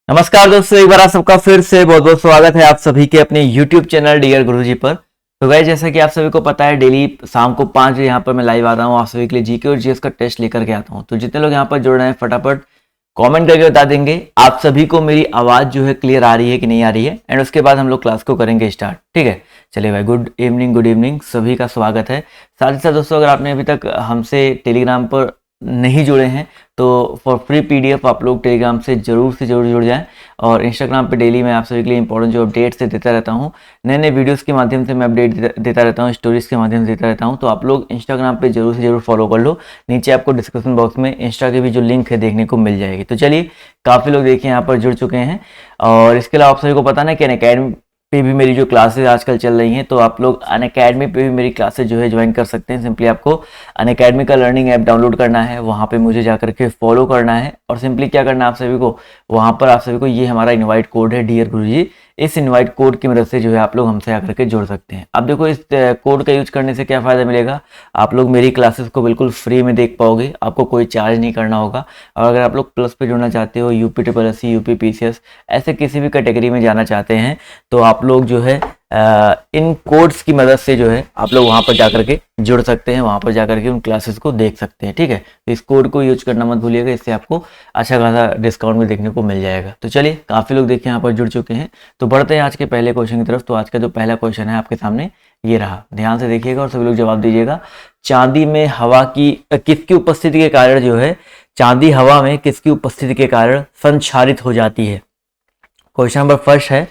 नमस्कार दोस्तों, एक बार आप सबका फिर से बहुत बहुत स्वागत है आप सभी के अपने YouTube चैनल डियर गुरुजी पर। तो गाइस, जैसा कि आप सभी को पता है, डेली शाम को 5 बजे यहाँ पर मैं लाइव आता हूँ आप सभी के लिए जीके और जीएस का टेस्ट लेकर के आता हूँ। तो जितने लोग यहाँ पर जुड़ रहे हैं फटाफट कमेंट करके बता देंगे आप सभी को मेरी आवाज़ जो है क्लियर आ रही है कि नहीं आ रही है, एंड उसके बाद हम लोग क्लास को करेंगे स्टार्ट। ठीक है, चलिए भाई, गुड इवनिंग सभी का स्वागत है। साथ ही साथ दोस्तों, अगर आपने अभी तक हमसे टेलीग्राम पर नहीं जुड़े हैं तो फॉर फ्री पीडीएफ आप लोग टेलीग्राम से जरूर जुड़ जाएं। और इंस्टाग्राम पे डेली मैं आप सभी के लिए इंपॉर्टेंट जो अपडेट्स से देता रहता हूँ, नए नए वीडियोस के माध्यम से मैं अपडेट देता रहता हूँ, स्टोरीज के माध्यम से देता रहता हूँ। तो आप लोग इंस्टाग्राम पे जरूर फॉलो कर लो। नीचे आपको डिस्क्रिप्शन बॉक्स में इंस्टा के भी जो लिंक है देखने को मिल जाएगी। तो चलिए, काफ़ी लोग देखिए यहाँ पर जुड़ चुके हैं। और इसके अलावा आप सभी को पता ना कि अनअकैडमी पे भी मेरी जो क्लासेस आजकल चल रही हैं, तो आप लोग अनअकैडमी पे भी मेरी क्लासेस जो है ज्वाइन कर सकते हैं। सिंपली आपको अनअकैडमी का लर्निंग ऐप डाउनलोड करना है, वहाँ पे मुझे जाकर के फॉलो करना है, और सिंपली क्या करना है आप सभी को, वहाँ पर आप सभी को ये हमारा इनवाइट कोड है डियर गुरुजी, इस इनवाइट कोड की मदद से जो है आप लोग हमसे आकर के जुड़ सकते हैं। अब देखो, इस कोड का यूज करने से क्या फ़ायदा मिलेगा, आप लोग मेरी क्लासेस को बिल्कुल फ्री में देख पाओगे, आपको कोई चार्ज नहीं करना होगा। और अगर आप लोग प्लस पे जुड़ना चाहते हो, UPSSC UPPCS ऐसे किसी भी कैटेगरी में जाना चाहते हैं, तो आप लोग जो है इन कोड्स की मदद से जो है आप लोग वहाँ पर जाकर के जुड़ सकते हैं, वहाँ पर जाकर के उन क्लासेस को देख सकते हैं। ठीक है, तो इस कोड को यूज करना मत भूलिएगा, इससे आपको अच्छा खासा डिस्काउंट भी देखने को मिल जाएगा। तो चलिए, काफ़ी लोग देखिए यहाँ पर जुड़ चुके हैं, तो बढ़ते हैं आज के पहले क्वेश्चन की तरफ। तो आज का जो पहला क्वेश्चन है आपके सामने ये रहा, ध्यान से देखिएगा और सभी लोग जवाब दीजिएगा। चांदी में हवा की किसकी उपस्थिति के कारण जो है, चांदी हवा में किसकी उपस्थिति के कारण संक्षारित हो जाती है। क्वेश्चन नंबर फर्स्ट है,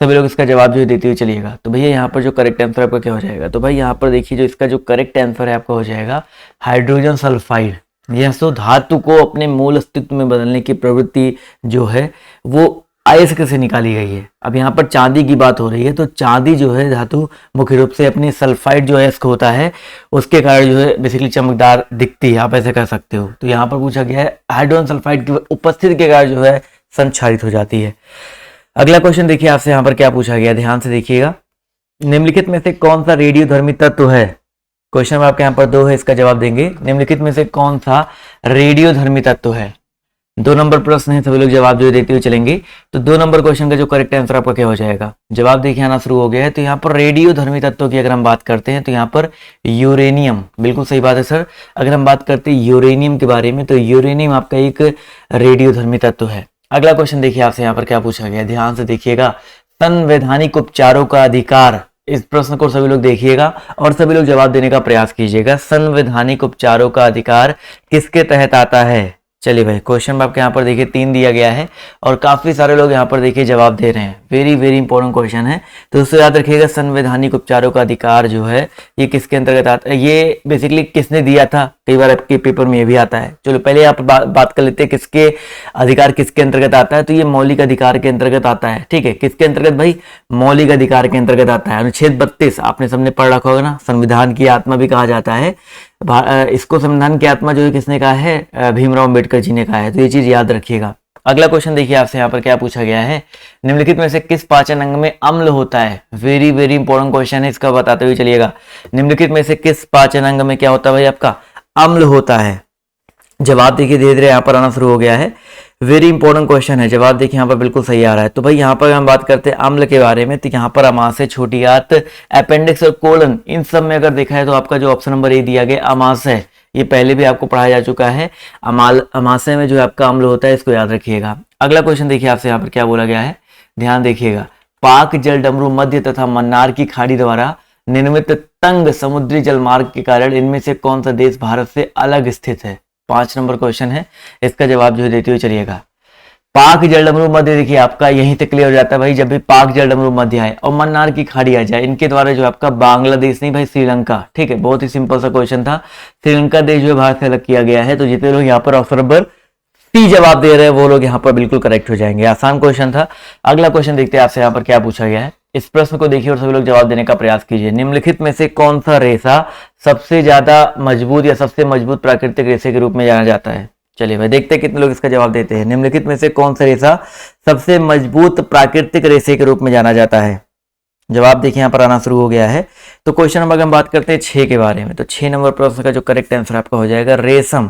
सभी लोग इसका जवाब जो है देते हुए चलिएगा। तो भैया यहाँ पर जो करेक्ट आंसर आपका क्या हो जाएगा, तो भाई यहाँ पर देखिए, जो इसका जो करेक्ट आंसर है आपका हो जाएगा हाइड्रोजन सल्फाइड। यह तो धातु को अपने मूल अस्तित्व में बदलने की प्रवृत्ति जो है वो अयस्क से निकाली गई है। अब यहाँ पर चांदी की बात हो रही है, तो चांदी जो है धातु मुख्य रूप से अपनी सल्फाइड जो अयस्क होता है उसके कारण जो है बेसिकली चमकदार दिखती है, आप ऐसे कर सकते हो। तो यहाँ पर पूछा गया है हाइड्रोजन सल्फाइड की उपस्थिति के कारण जो है संक्षारित हो जाती है। अगला क्वेश्चन देखिए आपसे यहाँ पर क्या पूछा गया, ध्यान से देखिएगा। निम्नलिखित में से कौन सा रेडियोधर्मी तत्व है, क्वेश्चन में आपके यहाँ पर 2 है, इसका जवाब देंगे। निम्नलिखित में से कौन सा रेडियोधर्मी तत्व है, 2 नंबर प्रश्न है, सभी लोग जवाब जो देते हुए चलेंगे। तो 2 नंबर क्वेश्चन का जो करेक्ट आंसर आपका क्या हो जाएगा, जवाब देखिए आना शुरू हो गया है। तो यहाँ पर रेडियोधर्मी तत्वों की अगर हम बात करते हैं तो यहाँ पर यूरेनियम, बिल्कुल सही बात है सर। अगर हम बात करते हैं यूरेनियम के बारे में, तो यूरेनियम आपका एक रेडियोधर्मी तत्व है। अगला क्वेश्चन देखिए आपसे यहाँ पर क्या पूछा गया, ध्यान से देखिएगा। संवैधानिक उपचारों का अधिकार, इस प्रश्न को सभी लोग देखिएगा और सभी लोग जवाब देने का प्रयास कीजिएगा। संवैधानिक उपचारों का अधिकार किसके तहत आता है। चलिए भाई, क्वेश्चन में आपके यहाँ पर देखिए 3 दिया गया है और काफी सारे लोग यहाँ पर देखिए जवाब दे रहे हैं। वेरी इंपॉर्टेंट क्वेश्चन है, तो उससे याद रखिएगा संवैधानिक उपचारों का अधिकार जो है ये किसके अंतर्गत आता है, ये बेसिकली किसने दिया था, कई बार आपके पेपर में ये भी आता है। चलो पहले आप बात कर लेते हैं किसके अधिकार किसके अंतर्गत आता है, तो ये मौलिक अधिकार के अंतर्गत आता है। ठीक है, किसके अंतर्गत भाई, मौलिक अधिकार के अंतर्गत आता है। अनुच्छेद 32 आपने सबने पढ़ रखा होगा ना, संविधान की आत्मा भी कहा जाता है। इसको संविधान की आत्मा जो है किसने कहा है, भीमराव अम्बेडकर जी ने कहा है, तो ये चीज याद रखिएगा। अगला क्वेश्चन देखिए आपसे यहाँ पर क्या पूछा गया है, निम्नलिखित में से किस पाचन अंग में अम्ल होता है। वेरी इंपॉर्टेंट क्वेश्चन है, इसका बताते हुए चलिएगा। निम्नलिखित में से किस पाचन अंग में क्या होता है भाई, आपका अम्ल होता है। जवाब देखिए धीरे धीरे यहाँ पर आना शुरू हो गया है। वेरी इंपॉर्टेंट क्वेश्चन है, जवाब देखिए यहाँ पर बिल्कुल सही आ रहा है। तो भाई यहाँ पर हम बात करते हैं अम्ल के बारे में, तो यहाँ पर अमाशय, छोटी आंत, अपेंडिक्स और कोलन, इन सब में अगर देखा है तो आपका जो ऑप्शन नंबर ए दिया गया अमाशय, ये पहले भी आपको पढ़ाया जा चुका है। अमाशय में जो आपका अम्ल होता है, इसको याद रखिएगा। अगला क्वेश्चन देखिए आपसे यहाँ पर क्या बोला गया है, ध्यान देखिएगा। पाक जल डमरू मध्य तथा मन्नार की खाड़ी द्वारा निर्मित तंग समुद्री जलमार्ग के कारण इनमें से कौन सा देश भारत से अलग स्थित है। 5 नंबर क्वेश्चन है, इसका जवाब जो है देते हुए चलिएगा। पाक जलडमरू मध्य, देखिए आपका यहीं तक क्लियर हो जाता है भाई, जब भी पाक जलडमरू मध्य आए और मन्नार की खाड़ी आ जाए, इनके द्वारा जो आपका बांग्लादेश नहीं भाई, श्रीलंका। ठीक है, बहुत ही सिंपल सा क्वेश्चन था। श्रीलंका देश जो है भारत से अलग किया गया है। तो जितने लोग यहाँ पर ऑप्शन नंबर सी जवाब दे रहे हैं वो लोग यहाँ पर बिल्कुल करेक्ट हो जाएंगे, आसान क्वेश्चन था। अगला क्वेश्चन देखते हैं आपसे यहाँ पर क्या पूछा गया है। इस प्रश्न को देखिए और सभी लोग जवाब देने का प्रयास कीजिए। निम्नलिखित में से कौन सा रेशा सबसे ज्यादा मजबूत या सबसे मजबूत प्राकृतिक रेशे के रूप में जाना जाता है। चलिए भाई, देखते हैं कितने लोग इसका जवाब देते हैं। निम्नलिखित में से कौन सा रेशा सबसे मजबूत प्राकृतिक रेशे के रूप में जाना जाता है। जवाब देखिए यहाँ पर आना शुरू हो गया है। तो क्वेश्चन नंबर हम बात करते हैं 6 के बारे में, तो 6 नंबर प्रश्न का जो करेक्ट आंसर आपका हो जाएगा रेशम।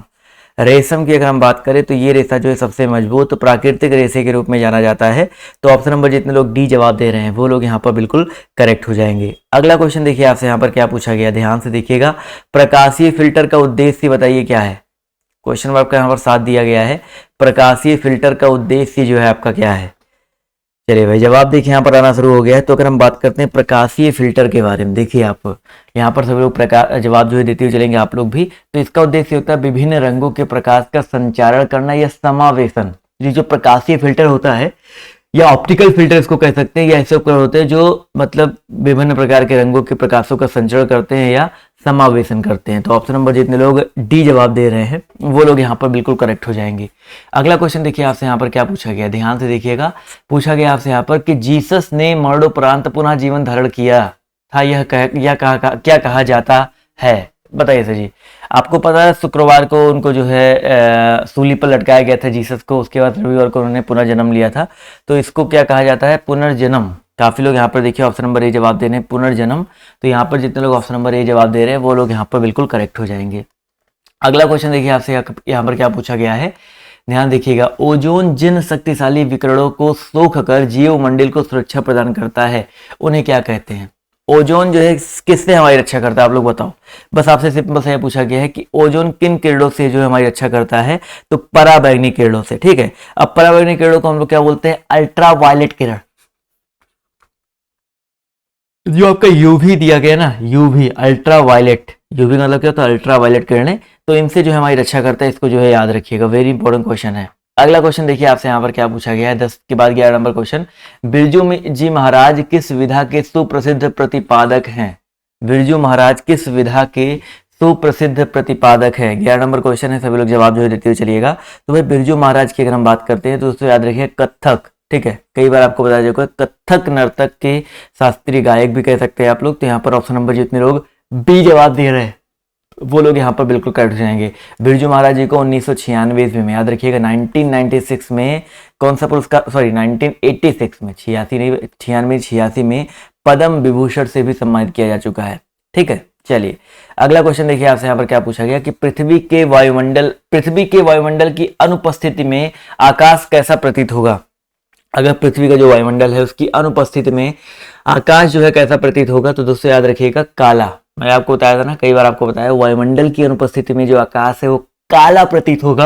रेशम की अगर हम बात करें तो ये रेशा जो है सबसे मजबूत प्राकृतिक रेशे के रूप में जाना जाता है। तो ऑप्शन नंबर जितने लोग डी जवाब दे रहे हैं वो लोग यहाँ पर बिल्कुल करेक्ट हो जाएंगे। अगला क्वेश्चन देखिए आपसे यहाँ पर क्या पूछा गया, ध्यान से देखिएगा। प्रकाशीय फिल्टर का उद्देश्य बताइए क्या है। क्वेश्चन वर्ब का यहाँ पर साथ दिया गया है। प्रकाशीय फिल्टर का उद्देश्य जो है आपका क्या है। चलिए भाई जवाब देखिए यहाँ पर आना शुरू हो गया है। तो अगर हम बात करते हैं प्रकाशीय फिल्टर के बारे में, देखिए आप यहाँ पर सभी लोग प्रकाश जवाब जो है देते हुए चलेंगे आप लोग भी। तो इसका उद्देश्य होता है विभिन्न रंगों के प्रकाश का संचारण करना या समावेशन। ये जो प्रकाशीय फिल्टर होता है या ऑप्टिकल फिल्टर इसको कह सकते हैं, या ऐसे उपकरण होते हैं जो मतलब विभिन्न प्रकार के रंगों के प्रकाशों का संचरण करते हैं या समावेशन करते हैं। तो ऑप्शन नंबर जितने लोग डी जवाब दे रहे हैं वो लोग यहाँ पर बिल्कुल करेक्ट हो जाएंगे। अगला क्वेश्चन देखिए आपसे यहाँ पर क्या पूछा गया, ध्यान से देखिएगा। पूछा गया आपसे यहाँ पर कि जीसस ने मरणोपरांत पुनः जीवन धारण किया था, यह क्या कहा जाता है। बताइए सर जी। आपको पता है शुक्रवार को उनको जो है सूली पर लटकाया गया था जीसस को, उसके बाद रविवार को उन्होंने पुनर्जन्म लिया था। तो इसको क्या कहा जाता है, पुनर्जन्म। काफी लोग यहाँ पर देखिए ऑप्शन नंबर ए जवाब दे रहे हैं पुनर्जन्म। तो यहाँ पर जितने लोग ऑप्शन नंबर ए जवाब दे रहे हैं वो लोग यहाँ पर बिल्कुल करेक्ट हो जाएंगे। अगला क्वेश्चन देखिए आपसे यहाँ पर क्या पूछा गया है, ध्यान देखिएगा। ओजोन जिन शक्तिशाली विकिरणों को सोख कर जीव मंडल को सुरक्षा प्रदान करता है उन्हें क्या कहते हैं। ओजोन जो है किससे हमारी रक्षा करता है, आप लोग बताओ। बस आपसे सिंपल सा पूछा गया है कि ओजोन किन किरणों से जो है हमारी रक्षा करता है, तो पराबैंगनी किरणों से। ठीक है, अब पराबैंगनी किरणों को हम लोग क्या बोलते हैं, अल्ट्रावायलेट किरण। जो आपका यूवी दिया गया ना, यूवी अल्ट्रावायलेट, यूवी का मतलब क्या होता है, अल्ट्रावायलेट किरणें। तो इनसे जो है हमारी रक्षा करता है, इसको जो है याद रखिएगा, वेरी इंपॉर्टेंट क्वेश्चन है। अगला क्वेश्चन देखिए आपसे यहाँ पर क्या पूछा गया है, 10 के बाद 11 नंबर क्वेश्चन। बिरजू जी महाराज किस विधा के सुप्रसिद्ध प्रतिपादक हैं। बिरजू महाराज किस विधा के सुप्रसिद्ध प्रतिपादक है, 11 नंबर क्वेश्चन है। सभी लोग जवाब जो है देते हुए चलिएगा। तो भाई बिरजू महाराज की अगर हम बात करते हैं तो उसको याद रखिए कथक। ठीक है, कई बार आपको बताया जाएगा कथक नर्तक के शास्त्रीय गायक भी कह सकते हैं आप लोग। तो यहाँ पर ऑप्शन नंबर जितने लोग बी जवाब दे रहे हैं वो लोग यहाँ पर बिल्कुल करेक्ट हो जाएंगे। बिरजू महाराज जी को 1996 ईस्वी में, याद रखिएगा 1996 में कौन सा पुरस्कार, सॉरी 1986 में, 86 नहीं 96 में पद्म विभूषण से भी सम्मानित किया जा चुका है। ठीक है, चलिए अगला क्वेश्चन देखिए आपसे यहाँ पर क्या पूछा गया कि पृथ्वी के वायुमंडल की अनुपस्थिति में आकाश कैसा प्रतीत होगा। अगर पृथ्वी का जो वायुमंडल है उसकी अनुपस्थिति में आकाश जो है कैसा प्रतीत होगा, तो दोस्तों याद रखिएगा काला। मैं आपको बताया था ना, कई बार आपको बताया, वायुमंडल की अनुपस्थिति में जो आकाश है वो काला प्रतीत होगा,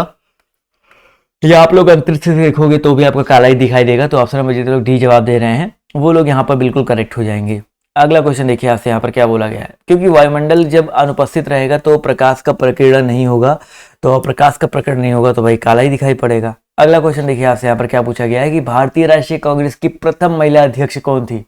या आप लोग अंतरिक्ष से देखोगे तो भी आपको काला ही दिखाई देगा। तो ऑप्शन नंबर जितने लोग डी जवाब दे रहे हैं वो लोग यहाँ पर बिल्कुल करेक्ट हो जाएंगे। अगला क्वेश्चन देखिए आपसे यहाँ पर क्या बोला गया है, क्योंकि वायुमंडल जब अनुपस्थित रहेगा तो प्रकाश का प्रकीर्णन नहीं होगा, तो प्रकाश का प्रकट नहीं होगा तो भाई काला ही दिखाई पड़ेगा। अगला क्वेश्चन देखिए आपसे यहाँ पर क्या पूछा गया है कि भारतीय राष्ट्रीय कांग्रेस की प्रथम महिला अध्यक्ष कौन थी।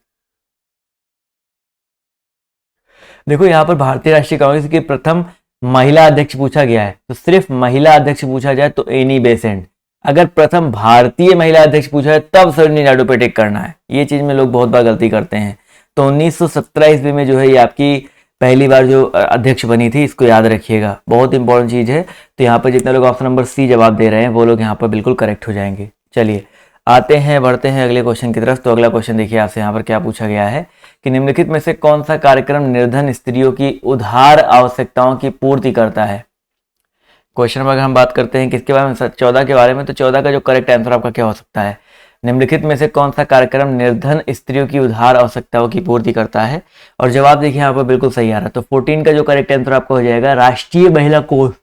देखो यहाँ पर भारतीय राष्ट्रीय कांग्रेस की प्रथम महिला अध्यक्ष पूछा गया है, तो सिर्फ महिला अध्यक्ष पूछा जाए तो एनी बेसेंट। अगर प्रथम भारतीय महिला अध्यक्ष पूछा है तब सरोजिनी नायडू पे टिक करना है। ये चीज में लोग बहुत बार गलती करते हैं। तो 1917 ईस्वी में जो है ये आपकी पहली बार जो अध्यक्ष बनी थी, इसको याद रखिएगा, बहुत इंपॉर्टेंट चीज है। तो यहाँ पर जितने लोग ऑप्शन नंबर सी जवाब दे रहे हैं वो लोग यहाँ पर बिल्कुल करेक्ट हो जाएंगे। चलिए आते हैं, बढ़ते हैं अगले क्वेश्चन की तरफ। तो अगला क्वेश्चन देखिए आपसे यहाँ पर क्या पूछा गया है कि निम्नलिखित में से कौन सा कार्यक्रम निर्धन स्त्रियों की उधार आवश्यकताओं की पूर्ति करता है। क्वेश्चन में अगर हम बात करते हैं किसके बारे में, 14 के बारे में, तो 14 का जो करेक्ट आंसर आपका क्या हो सकता है, निम्नलिखित में से कौन सा कार्यक्रम निर्धन स्त्रियों की उधार आवश्यकताओं की पूर्ति करता है। और जवाब देखिए यहाँ पर बिल्कुल सही आ रहा है। तो 14 का जो करेक्ट आंसर आपका हो जाएगा राष्ट्रीय महिला कोष।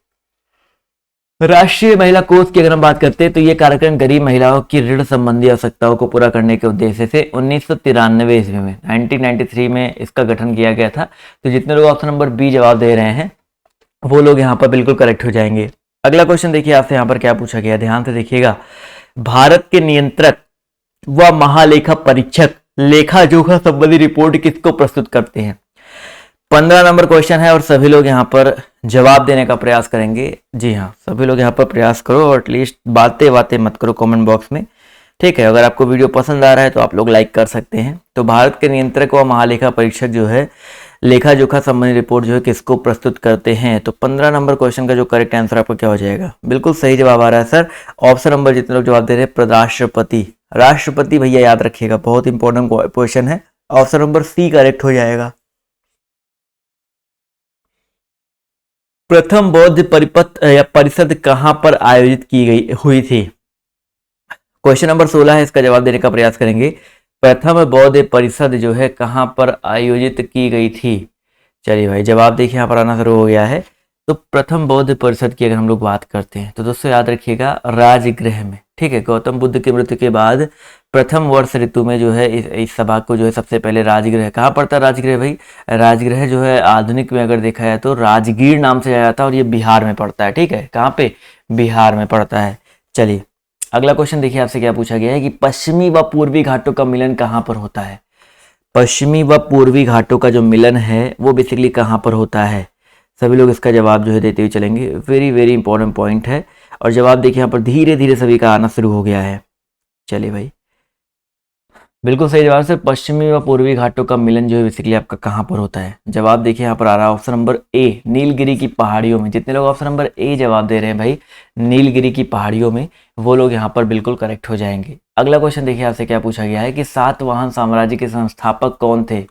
राष्ट्रीय महिला कोष की अगर हम बात करते हैं तो ये कार्यक्रम गरीब महिलाओं की ऋण संबंधी आवश्यकताओं को पूरा करने के उद्देश्य से 1993 ईस्वी में 1993 में इसका गठन किया गया था। तो जितने लोग ऑप्शन नंबर बी जवाब दे रहे हैं वो लोग यहाँ पर बिल्कुल करेक्ट हो जाएंगे। अगला क्वेश्चन देखिए आपसे यहाँ पर क्या पूछा गया, ध्यान से देखिएगा। भारत के नियंत्रक व महालेखा परीक्षक लेखा जोखा संबंधी रिपोर्ट किसको प्रस्तुत करते हैं। 15 नंबर क्वेश्चन है और सभी लोग यहाँ पर जवाब देने का प्रयास करेंगे। जी हाँ, सभी लोग यहाँ पर प्रयास करो और एटलीस्ट बातें मत करो कमेंट बॉक्स में। ठीक है, अगर आपको वीडियो पसंद आ रहा है तो आप लोग लाइक कर सकते हैं। तो भारत के नियंत्रक व महालेखा परीक्षक जो है लेखा जोखा संबंधी रिपोर्ट जो है किसको प्रस्तुत करते हैं। तो 15 नंबर क्वेश्चन का जो करेक्ट आंसर आपका क्या हो जाएगा, बिल्कुल सही जवाब आ रहा है सर। ऑप्शन नंबर जितने लोग जवाब दे रहे हैं राष्ट्रपति। राष्ट्रपति भैया याद रखिएगा, बहुत इंपॉर्टेंट क्वेश्चन है। ऑप्शन नंबर सी करेक्ट हो जाएगा। प्रथम बौद्ध परिपथ या परिषद कहां पर आयोजित की गई हुई थी? क्वेश्चन नंबर 16 है, इसका जवाब देने का प्रयास करेंगे। प्रथम बौद्ध परिषद जो है कहां पर आयोजित की गई थी? चलिए भाई, जवाब देखिए यहाँ पर आना शुरू हो गया है। तो प्रथम बौद्ध परिषद की अगर हम लोग बात करते हैं तो दोस्तों याद रखिएगा राजगृह में, ठीक है। गौतम बुद्ध की मृत्यु के बाद प्रथम वर्ष ऋतु में जो है इस सभा को जो है सबसे पहले राजगृह, कहाँ पड़ता है राजगृह भाई? राजगृह जो है आधुनिक में अगर देखा जाए तो राजगीर नाम से जाया जाता है और ये बिहार में पड़ता है, ठीक है। कहाँ पे? बिहार में पड़ता है। चलिए अगला क्वेश्चन देखिए, आपसे क्या पूछा गया है कि पश्चिमी व पूर्वी घाटों का मिलन कहाँ पर होता है? पश्चिमी व पूर्वी घाटों का जो मिलन है वो बेसिकली कहाँ पर होता है? सभी लोग इसका जवाब जो है देते हुए चलेंगे। वेरी वेरी इंपॉर्टेंट पॉइंट है और जवाब देखिए यहाँ पर धीरे धीरे सभी का आना शुरू हो गया है। चलिए भाई, बिल्कुल सही जवाब से पश्चिमी व पूर्वी घाटों का मिलन जो है बेसिकली आपका कहाँ पर होता है? जवाब देखिए यहाँ पर आ रहा है ऑप्शन नंबर ए, नीलगिरी की पहाड़ियों में। जितने लोग ऑप्शन नंबर ए जवाब दे रहे हैं भाई नीलगिरी की पहाड़ियों में, वो लोग यहाँ पर बिल्कुल करेक्ट हो जाएंगे। अगला क्वेश्चन देखिए आपसे क्या पूछा गया है कि सातवाहन साम्राज्य के संस्थापक कौन थे?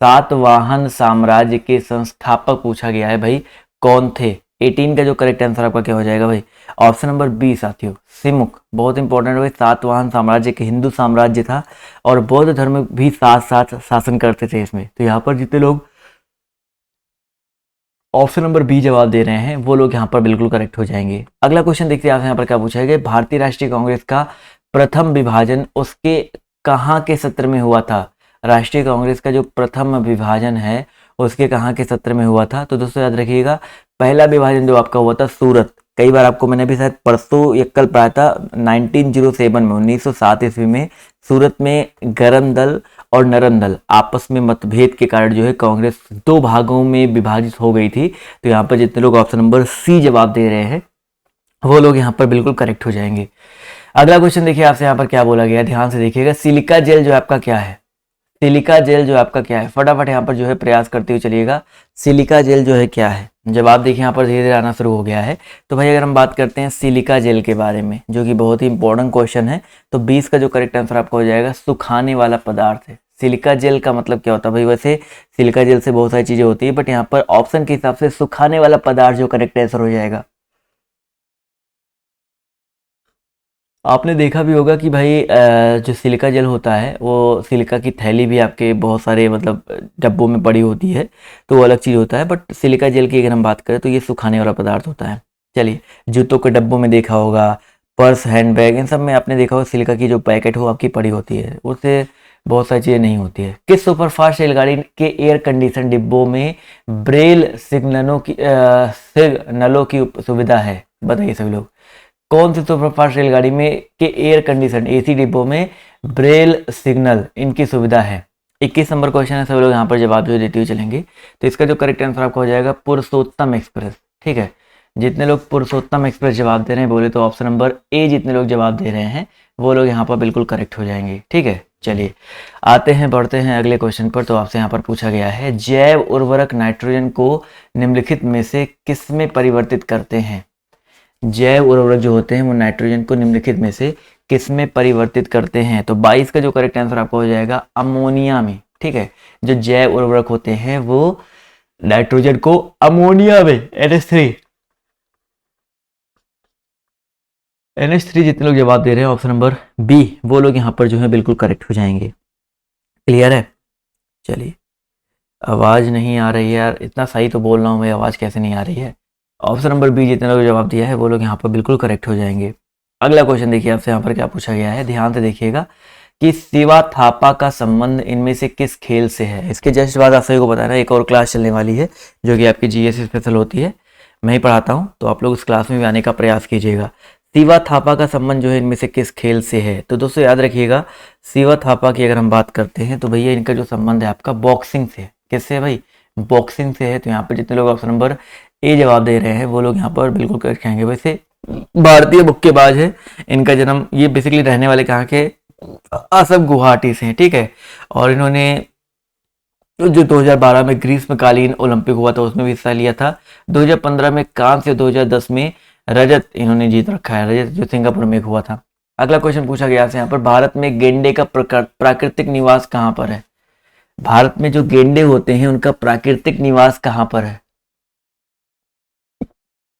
सातवाहन साम्राज्य के संस्थापक पूछा गया है भाई, कौन थे? 18 का जो करेक्ट आंसर आपका क्या हो जाएगा भाई? ऑप्शन नंबर बी साथियों, सिमुक। बहुत इंपॉर्टेंट है भाई, सातवाहन साम्राज्य के हिंदू साम्राज्य था और बौद्ध धर्म भी साथ साथ शासन करते थे इसमें। तो यहाँ पर जितने लोग ऑप्शन नंबर बी जवाब दे रहे हैं वो लोग यहाँ पर बिल्कुल करेक्ट हो जाएंगे। अगला क्वेश्चन देखते हैं आप यहाँ पर क्या पूछा गया। भारतीय राष्ट्रीय कांग्रेस का प्रथम विभाजन उसके कहाँ के सत्र में हुआ था? राष्ट्रीय कांग्रेस का जो प्रथम विभाजन है उसके कहाँ के सत्र में हुआ था? तो दोस्तों याद रखिएगा, पहला विभाजन जो आपका हुआ था सूरत, कई बार आपको मैंने भी शायद परसों या कल पढ़ाया था, 1907 में 1907 ईस्वी में सूरत में गरम दल और नरम दल आपस में मतभेद के कारण जो है कांग्रेस दो भागों में विभाजित हो गई थी। तो यहाँ पर जितने लोग ऑप्शन नंबर सी जवाब दे रहे हैं वो लोग यहाँ पर बिल्कुल करेक्ट हो जाएंगे। अगला क्वेश्चन देखिए आपसे यहाँ पर क्या बोला गया, ध्यान से देखिएगा। सिलिका जेल जो आपका क्या है? सिलिका जेल जो आपका क्या है? फटाफट यहाँ पर जो है प्रयास करते हुए चलिएगा। सिलिका जेल जो है क्या है? जवाब देखिए यहाँ पर धीरे धीरे आना शुरू हो गया है। तो भाई अगर हम बात करते हैं सिलिका जेल के बारे में, जो कि बहुत ही इंपॉर्टेंट क्वेश्चन है, तो 20 का जो करेक्ट आंसर आपका हो जाएगा सुखाने वाला पदार्थ है। सिलिका जेल का मतलब क्या होता है भाई? वैसे सिलिका जेल से बहुत सारी चीजें होती है, बट यहाँ पर ऑप्शन के हिसाब से सुखाने वाला पदार्थ जो करेक्ट आंसर हो जाएगा। आपने देखा भी होगा कि भाई जो सिलिका जेल होता है वो सिलिका की थैली भी आपके बहुत सारे मतलब डब्बों में पड़ी होती है, तो वो अलग चीज़ होता है। बट सिलिका जेल की अगर हम बात करें तो ये सुखाने वाला पदार्थ होता है। चलिए, जूतों के डब्बों में देखा होगा, पर्स, हैंडबैग, इन सब में आपने देखा होगा सिलिका की जो पैकेट हो आपकी पड़ी होती है, उससे बहुत सारी चीज़ें नहीं होती है। किस सुपरफास्ट रेलगाड़ी के एयर कंडीशन डिब्बों में ब्रेल सिग्नलों की सुविधा है? बताइए सभी लोग, कौन सी सुपरफास्ट रेलगाड़ी में के एयर कंडीशन एसी डिब्बों में ब्रेल सिग्नल इनकी सुविधा है? 21 नंबर क्वेश्चन है, सभी लोग यहाँ पर जवाब जो देते हुए चलेंगे। तो इसका जो करेक्ट आंसर आपका हो जाएगा पुरुषोत्तम एक्सप्रेस, ठीक है। जितने लोग पुरुषोत्तम एक्सप्रेस जवाब दे रहे हैं बोले तो ऑप्शन नंबर ए जितने लोग जवाब दे रहे हैं वो लोग यहाँ पर बिल्कुल करेक्ट हो जाएंगे, ठीक है। चलिए आते हैं, बढ़ते हैं अगले क्वेश्चन पर। तो आपसे यहाँ पर पूछा गया है, जैव उर्वरक नाइट्रोजन को निम्नलिखित में से किस में परिवर्तित करते हैं? जैव उर्वरक जो होते हैं वो नाइट्रोजन को निम्नलिखित में से किस में परिवर्तित करते हैं? तो 22 का जो करेक्ट आंसर आपको हो जाएगा अमोनिया में, ठीक है। जो जैव उर्वरक होते हैं वो नाइट्रोजन को अमोनिया में NH3 जितने लोग जवाब दे रहे हैं ऑप्शन नंबर बी, वो लोग यहाँ पर जो है बिल्कुल करेक्ट हो जाएंगे। क्लियर है? चलिए, आवाज नहीं आ रही है यार, इतना सही तो बोल रहा हूँ मैं, आवाज कैसे नहीं आ रही है? ऑप्शन नंबर बी जितने लोग जवाब दिया है वो लोग यहाँ पर बिल्कुल करेक्ट हो जाएंगे। अगला क्वेश्चन देखिए आपसे यहाँ पर क्या पूछा गया है, ध्यान से देखिएगा कि शिवा थापा का संबंध इनमें से किस खेल से है? इसके जस्ट बाद आप सभी को बताना, एक और क्लास चलने वाली है जो कि आपकी जीएस स्पेशल होती है, मैं ही पढ़ाता हूँ, तो आप लोग उस क्लास में भी आने का प्रयास कीजिएगा। शिवा थापा का संबंध जो है इनमें से किस खेल से है? तो दोस्तों याद रखिएगा, शिवा थापा की अगर हम बात करते हैं तो भैया इनका जो संबंध है आपका बॉक्सिंग से है। किससे है भाई? बॉक्सिंग से है। तो यहाँ पर जितने लोग ऑप्शन नंबर ए जवाब दे रहे हैं वो लोग यहाँ पर बिल्कुल करेक्ट कहेंगे। वैसे भारतीय मुक्केबाज है, इनका जन्म, ये बेसिकली रहने वाले कहाँ के? असम गुवाहाटी से हैं, ठीक है। और इन्होंने जो 2012 में ग्रीष्मकालीन ओलंपिक हुआ था उसमें भी हिस्सा लिया था। 2015 में कांस्य, 2010 में रजत इन्होंने जीत रखा है, रजत जो सिंगापुर में हुआ था। अगला क्वेश्चन पूछा गया है यहाँ पर, भारत में गेंडे का प्राकृतिक निवास कहाँ पर है? भारत में जो गेंडे होते हैं उनका प्राकृतिक निवास कहाँ पर है?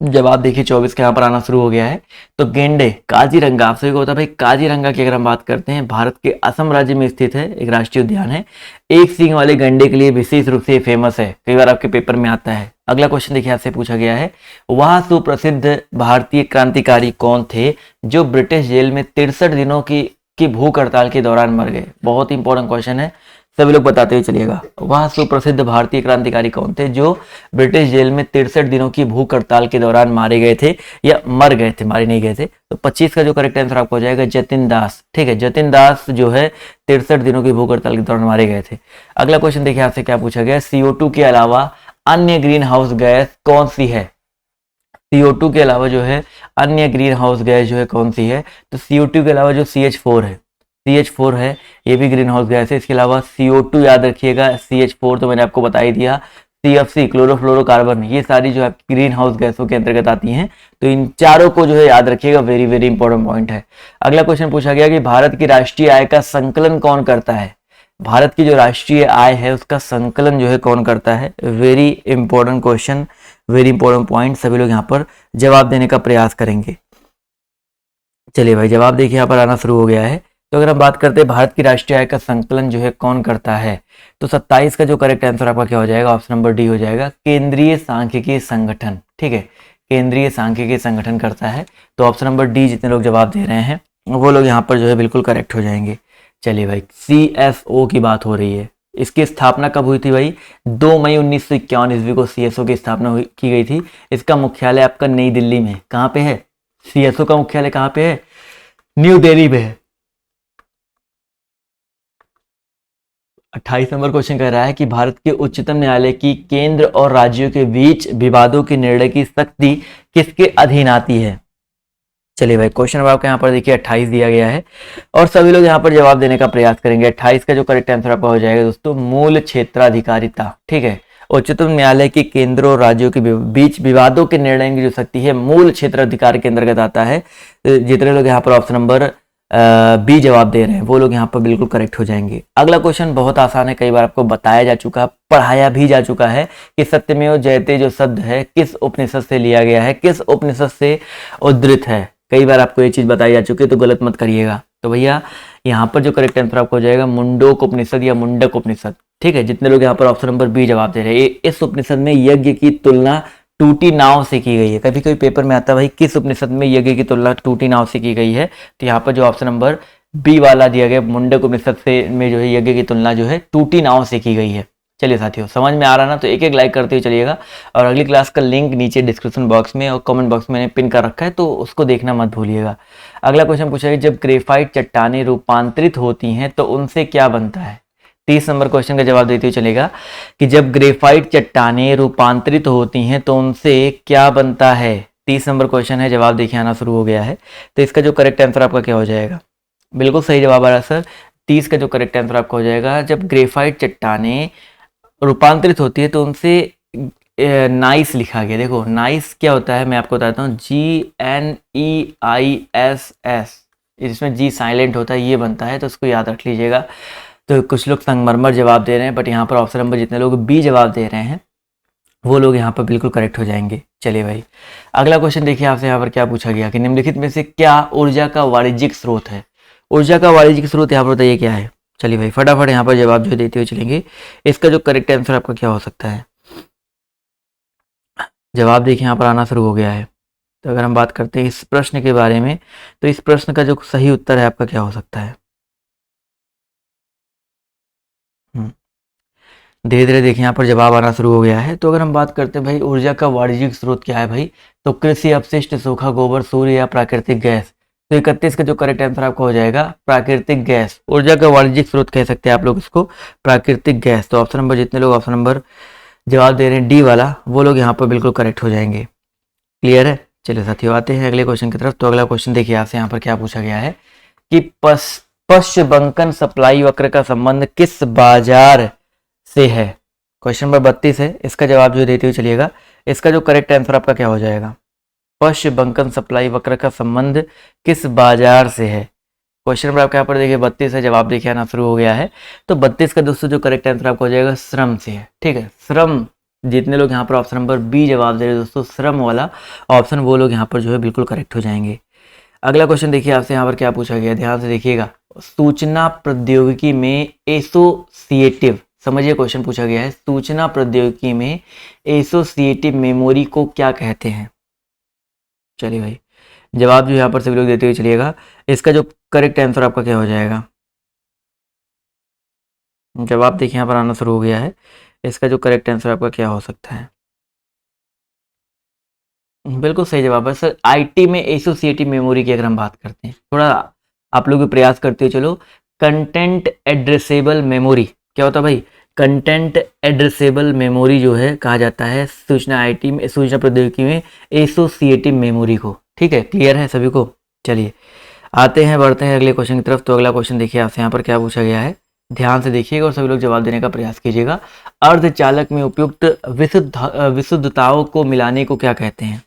जवाब देखिए 24 का यहाँ पर आना शुरू हो गया है। तो गेंडे काजीरंगा, आप सभी को पता है भाई काजीरंगा की अगर हम बात करते हैं, भारत के असम राज्य में स्थित है, एक राष्ट्रीय उद्यान है। एक सींग वाले गंडे के लिए विशेष रूप से फेमस है, कई बार आपके पेपर में आता है। अगला क्वेश्चन देखिए आपसे पूछा गया है, वह सुप्रसिद्ध भारतीय क्रांतिकारी कौन थे जो ब्रिटिश जेल में 63 दिनों की भूख हड़ताल के दौरान मर गए। बहुत इंपॉर्टेंट क्वेश्चन है, सभी लोग बताते हुए चलिएगा। वह सुप्रसिद्ध भारतीय क्रांतिकारी कौन थे जो ब्रिटिश जेल में 63 दिनों की भूख हड़ताल के दौरान मारे गए थे या मर गए थे, मारे नहीं गए थे। तो 25 का जो करेक्ट आंसर आपको हो जाएगा जतिन दास। ठीक है, जतिन दास जो है 63 दिनों की भूख हड़ताल के दौरान मारे गए थे। अगला क्वेश्चन देखिए आपसे क्या पूछा गया, CO2 के अलावा अन्य ग्रीन हाउस गैस कौन सी है। CO2 के अलावा जो है अन्य ग्रीन हाउस गैस जो है कौन सी है, तो CO2 के अलावा जो CH4 है, CH4 है, ये भी ग्रीन हाउस गैस है। इसके अलावा CO2 याद रखिएगा, CH4 तो मैंने आपको बता ही दिया, CFC क्लोरोफ्लोरोकार्बन, ये सारी जो है ग्रीन हाउस गैसों के अंतर्गत आती हैं। तो इन चारों को जो है याद रखिएगा, वेरी वेरी इंपॉर्टेंट पॉइंट है। अगला क्वेश्चन पूछा गया कि भारत की राष्ट्रीय आय का संकलन कौन करता है। भारत की जो राष्ट्रीय आय है उसका संकलन जो है कौन करता है, very important question, very important point, सभी लोग यहाँ पर जवाब देने का प्रयास करेंगे। चलिए भाई, जवाब देखिए यहाँ पर आना शुरू हो गया है। तो अगर हम बात करते हैं भारत की राष्ट्रीय आय का संकलन जो है कौन करता है, तो 27 का जो करेक्ट आंसर आपका क्या हो जाएगा, ऑप्शन नंबर डी हो जाएगा, केंद्रीय सांख्यिकी संगठन। ठीक है, केंद्रीय सांख्यिकी संगठन करता है। तो ऑप्शन नंबर डी जितने लोग जवाब दे रहे हैं वो लोग यहाँ पर जो है बिल्कुल करेक्ट हो जाएंगे। चलिए भाई, CSO की बात हो रही है, इसकी स्थापना कब हुई थी भाई, 2 मई 1951 ईस्वी को CSO की स्थापना की गई थी। इसका मुख्यालय आपका नई दिल्ली में, कहाँ पे है, CSO का मुख्यालय कहाँ पे है, न्यू दिल्ली में है। 28 नंबर क्वेश्चन कह रहा है कि भारत के उच्चतम न्यायालय की केंद्र और राज्यों के बीच विवादों के निर्णय की शक्ति किसके अधीन आती है। चलिए भाई, क्वेश्चन नंबर आपका यहाँ पर देखिए 28 दिया गया है और सभी लोग यहाँ पर जवाब देने का प्रयास करेंगे। 28 का जो करेक्ट आंसर आपका हो जाएगा दोस्तों, मूल क्षेत्राधिकारिता। ठीक है, उच्चतम न्यायालय की केंद्र और राज्यों के बीच विवादों के निर्णय की जो शक्ति है मूल क्षेत्राधिकार के अंतर्गत आता है। जितने लोग यहाँ पर ऑप्शन नंबर बी जवाब दे रहे हैं वो लोग यहाँ पर बिल्कुल करेक्ट हो जाएंगे। अगला क्वेश्चन बहुत आसान है, कई बार आपको बताया जा चुका, पढ़ाया भी जा चुका है कि सत्यमेव जयते जो शब्द है किस उपनिषद से लिया गया है, किस उपनिषद से उद्धृत है। कई बार आपको ये चीज बताई जा चुकी है तो गलत मत करिएगा। तो भैया यहाँ पर जो करेक्ट आंसर आपको हो जाएगा मुंडोक उपनिषद या मुंडक उपनिषद। ठीक है, जितने लोग यहाँ पर ऑप्शन नंबर बी जवाब दे रहे हैं, इस उपनिषद में यज्ञ की तुलना टूटी नाव से की गई है। कभी कभी पेपर में आता है भाई किस उपनिषद में यज्ञ की तुलना टूटी नाव से की गई है, तो यहाँ पर जो ऑप्शन नंबर बी वाला दिया गया मुंडक उपनिषद से में जो है यज्ञ की तुलना जो है टूटी नाव से की गई है। चलिए साथियों, समझ में आ रहा ना, तो एक एक लाइक करते हुए चलिएगा। और अगली क्लास का लिंक नीचे डिस्क्रिप्शन बॉक्स में और कमेंट बॉक्स में मैंने पिन कर रखा है, तो उसको देखना मत भूलिएगा। अगला क्वेश्चन पूछा है, जब ग्रेफाइट चट्टानें रूपांतरित होती हैं तो उनसे क्या बनता है। 30 नंबर क्वेश्चन का जवाब देते हुए चलेगा कि जब ग्रेफाइट चट्टानें रूपांतरित होती हैं तो उनसे क्या बनता है। 30 नंबर क्वेश्चन है, जवाब देखिए आना शुरू हो गया है। तो इसका जो करेक्ट आंसर आपका क्या हो जाएगा, बिल्कुल सही जवाब आ रहा है सर। 30 का जो करेक्ट आंसर आपका हो जाएगा, जब ग्रेफाइट चट्टानें रूपांतरित होती है तो उनसे नाइस लिखा गया। देखो नाइस क्या होता है मैं आपको बताता हूँ, GNEISS, इसमें जी साइलेंट होता है, ये बनता है, तो उसको याद रख लीजिएगा। तो कुछ लोग संगमरमर जवाब दे रहे हैं, बट यहाँ पर ऑप्शन नंबर जितने लोग बी जवाब दे रहे हैं वो लोग यहाँ पर बिल्कुल करेक्ट हो जाएंगे। चलिए भाई, अगला क्वेश्चन देखिए आपसे यहाँ पर क्या पूछा गया कि निम्नलिखित में से क्या ऊर्जा का वाणिज्यिक स्रोत है। ऊर्जा का वाणिज्यिक स्रोत यहाँ पर बताइए क्या है। चलिए भाई, फटाफट यहाँ पर जवाब जो देते हुए चलेंगे। इसका जो करेक्ट आंसर आपका क्या हो सकता है, जवाब देखिए यहाँ पर आना शुरू हो गया है। तो अगर हम बात करते हैं इस प्रश्न के बारे में, तो इस प्रश्न का जो सही उत्तर है आपका क्या हो सकता है। धीरे धीरे देखिए यहाँ पर जवाब आना शुरू हो गया है। तो अगर हम बात करते हैं भाई ऊर्जा का वाणिज्यिक स्रोत क्या है भाई, तो कृषि अपशिष्ट, सूखा गोबर, सूर्य या प्राकृतिक गैस। तो 31 का जो करेक्ट आंसर आपका हो जाएगा प्राकृतिक गैस। ऊर्जा का वाणिज्यिक स्रोत कह सकते हैं आप लोग इसको, प्राकृतिक गैस। तो ऑप्शन नंबर जितने लोग ऑप्शन नंबर जवाब दे रहे हैं डी वाला, वो लोग यहाँ पर बिल्कुल करेक्ट हो जाएंगे। क्लियर है। चलिए साथियों, आते हैं अगले क्वेश्चन की तरफ। तो अगला क्वेश्चन देखिए आपसे यहाँ पर क्या पूछा गया है कि पश्च बंकन सप्लाई वक्र का संबंध किस बाजार से है। क्वेश्चन नंबर 32 है, इसका जवाब जो देते हुए चलिएगा। इसका जो करेक्ट आंसर आपका क्या हो जाएगा, पश्च बंकन सप्लाई वक्र का संबंध किस बाजार से है। क्वेश्चन नंबर आपके यहाँ पर देखिए 32 है, जवाब देखिए आना शुरू हो गया है। तो 32 का दोस्तों जो करेक्ट आंसर आपको हो जाएगा श्रम से है। ठीक है, श्रम जितने लोग यहाँ पर ऑप्शन नंबर बी जवाब दे रहे हैं दोस्तों, श्रम वाला ऑप्शन, वो लोग यहाँ पर जो है बिल्कुल करेक्ट हो जाएंगे। अगला क्वेश्चन देखिए आपसे यहाँ पर क्या पूछा गया, ध्यान से देखिएगा। सूचना प्रौद्योगिकी में एसोसिएटिव, समझिए क्वेश्चन पूछा गया है, सूचना प्रौद्योगिकी में एसोसिएटिव मेमोरी को क्या कहते हैं। चलिए भाई, जवाब जो यहाँ पर सभी लोग देते हुए चलिएगा। इसका जो करेक्ट आंसर आपका क्या हो जाएगा, जवाब देखिए यहाँ पर आना शुरू हो गया है। इसका जो करेक्ट आंसर आपका क्या हो सकता है, बिल्कुल सही जवाब है सर। आईटी में एसोसिएटिव मेमोरी की अगर हम बात करते हैं, थोड़ा आप लोग भी प्रयास करते हो, चलो। कंटेंट एड्रेसेबल मेमोरी क्या होता है भाई, कंटेंट एड्रेसेबल मेमोरी जो है कहा जाता है सूचना आईटी में, सूचना प्रौद्योगिकी में एसोसिएटिव मेमोरी को। ठीक है, क्लियर है सभी को। चलिए आते हैं, बढ़ते हैं अगले क्वेश्चन की तरफ। तो अगला क्वेश्चन देखिए आपसे यहाँ पर क्या पूछा गया है, ध्यान से देखिएगा और सभी लोग जवाब देने का प्रयास कीजिएगा। अर्धचालक में उपयुक्त विशुद्धताओं को मिलाने को क्या कहते हैं।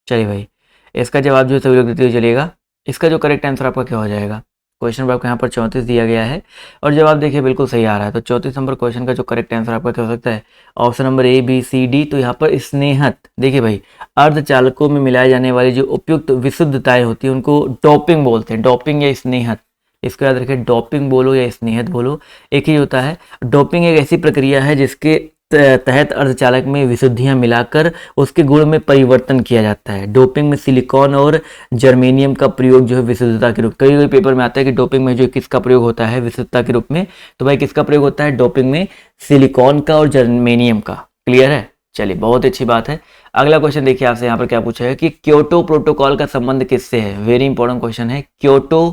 चलिए भाई, इसका जवाब जो सभी लोग देते हुए चलिएगा। इसका जो करेक्ट आंसर आपका क्या हो जाएगा, क्वेश्चन नंबर आपको यहाँ पर 34 दिया गया है और जवाब देखिए बिल्कुल सही आ रहा है। तो 34 नंबर क्वेश्चन का जो करेक्ट आंसर आपका क्या हो सकता है, option number A B C D. तो यहाँ पर स्नेहत, देखिए भाई, अर्धचालकों में मिलाए जाने वाली जो उपयुक्त विशुद्धताएं होती हैं उनको डोपिंग बोलते हैं, डोपिंग या स्नेहत। इसको याद रखें, डोपिंग बोलो या स्नेहत बोलो एक ही होता है। डोपिंग एक ऐसी प्रक्रिया है जिसके तहत अर्धचालक में विशुद्धियां मिलाकर उसके गुण में परिवर्तन किया जाता है। डोपिंग में सिलिकॉन और जर्मेनियम का प्रयोग जो है विशुद्धता के रूप, कई कई पेपर में आता है कि डोपिंग में जो किसका प्रयोग होता है विशुद्धता के रूप में, तो भाई किसका प्रयोग होता है डोपिंग में, सिलिकॉन का और जर्मेनियम का। क्लियर है, चलिए बहुत अच्छी बात है। अगला क्वेश्चन देखिए आपसे यहाँ पर क्या पूछा है कि क्योटो प्रोटोकॉल का संबंध किससे है। वेरी इंपॉर्टेंट क्वेश्चन है, क्योटो